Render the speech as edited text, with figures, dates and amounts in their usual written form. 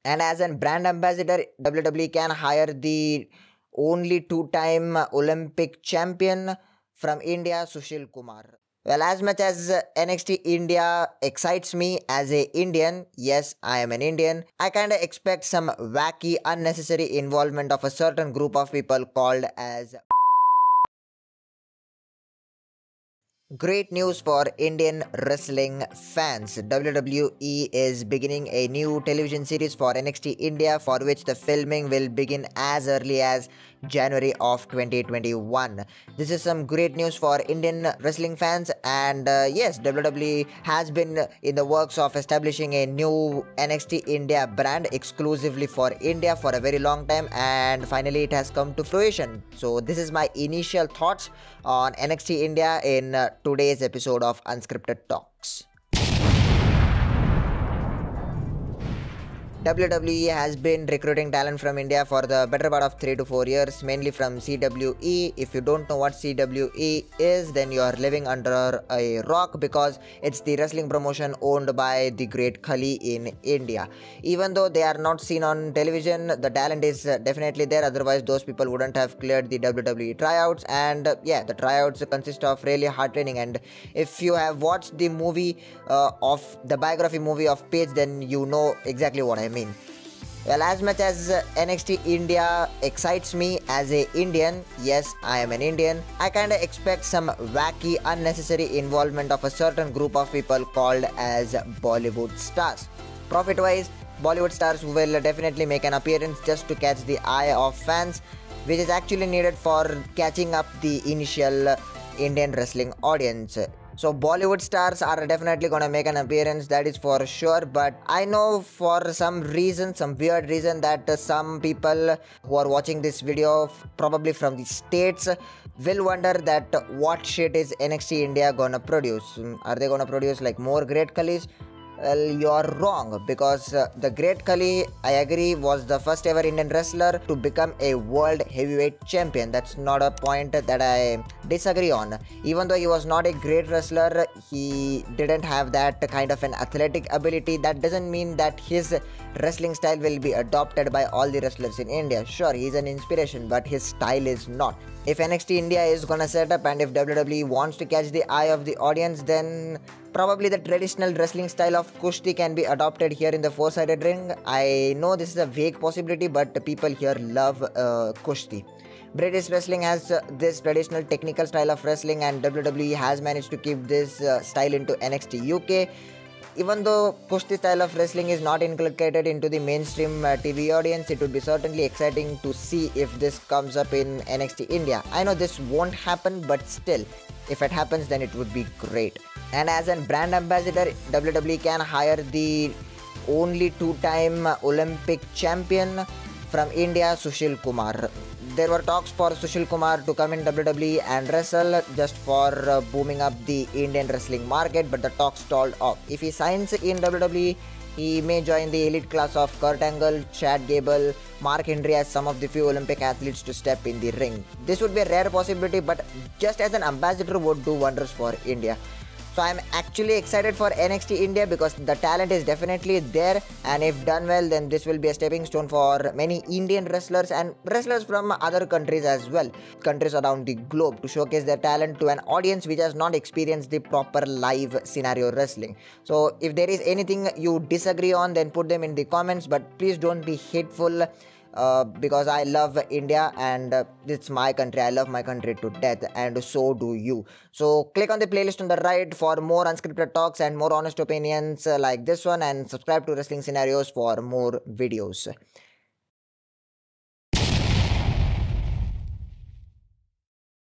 And as a brand ambassador, WWE can hire the only two-time Olympic champion from India, Sushil Kumar. Well, as much as NXT India excites me as a Indian, yes, I am an Indian, I kinda expect some wacky, unnecessary involvement of a certain group of people called as. Great news for Indian wrestling fans. WWE is beginning a new television series for NXT India, for which the filming will begin as early as January of 2021. This is some great news for Indian wrestling fans, and yes, WWE has been in the works of establishing a new NXT India brand exclusively for India for a very long time, and finally it has come to fruition. So, this is my initial thoughts on NXT India in today's episode of Unscripted Talks. WWE has been recruiting talent from India for the better part of 3 to 4 years, mainly from CWE. If you don't know what CWE is, then you are living under a rock, because it's the wrestling promotion owned by the great Khali in India. Even though they are not seen on television, the talent is definitely there. Otherwise, those people wouldn't have cleared the WWE tryouts. And yeah, the tryouts consist of really hard training. And if you have watched the movie of the biography movie of Paige, then you know exactly what I mean. Well, as much as NXT India excites me as a Indian, yes, I am an Indian, I kinda expect some wacky, unnecessary involvement of a certain group of people called as Bollywood stars. Profit-wise, Bollywood stars will definitely make an appearance just to catch the eye of fans, which is actually needed for catching up the initial Indian wrestling audience. So Bollywood stars are definitely gonna make an appearance, that is for sure. But I know for some reason, some weird reason, that some people who are watching this video, probably from the states, will wonder that what shit is NXT India gonna produce. Are they gonna produce like more Great Khalis? Well, you're wrong, because the Great Khali, I agree, was the first ever Indian wrestler to become a world heavyweight champion. That's not a point that I disagree on. Even though he was not a great wrestler, he didn't have that kind of an athletic ability. That doesn't mean that his wrestling style will be adopted by all the wrestlers in India. Sure, he's an inspiration, but his style is not. If NXT India is gonna set up, and if WWE wants to catch the eye of the audience, then probably the traditional wrestling style of Kushti can be adopted here in the four-sided ring. I know this is a vague possibility, but people here love Kushti. British wrestling has this traditional technical style of wrestling, and WWE has managed to keep this style into NXT UK. Even though Kushti style of wrestling is not inculcated into the mainstream TV audience, it would be certainly exciting to see if this comes up in NXT India. I know this won't happen, but still, if it happens, then it would be great. And as a brand ambassador, WWE can hire the only two-time Olympic champion from India, Sushil Kumar. There were talks for Sushil Kumar to come in WWE and wrestle just for booming up the Indian wrestling market, but the talks stalled off. If he signs in WWE, he may join the elite class of Kurt Angle, Chad Gable, Mark Henry as some of the few Olympic athletes to step in the ring. This would be a rare possibility, but just as an ambassador would do wonders for India. So I'm actually excited for NXT India, because the talent is definitely there, and if done well, then this will be a stepping stone for many Indian wrestlers and wrestlers from other countries as well, countries around the globe, to showcase their talent to an audience which has not experienced the proper live scenario wrestling. So if there is anything you disagree on, then put them in the comments, but please don't be hateful. Because I love India, and it's my country. I love my country to death, and so do you. So click on the playlist on the right for more unscripted talks and more honest opinions like this one, and subscribe to Wrestling Scenarios for more videos.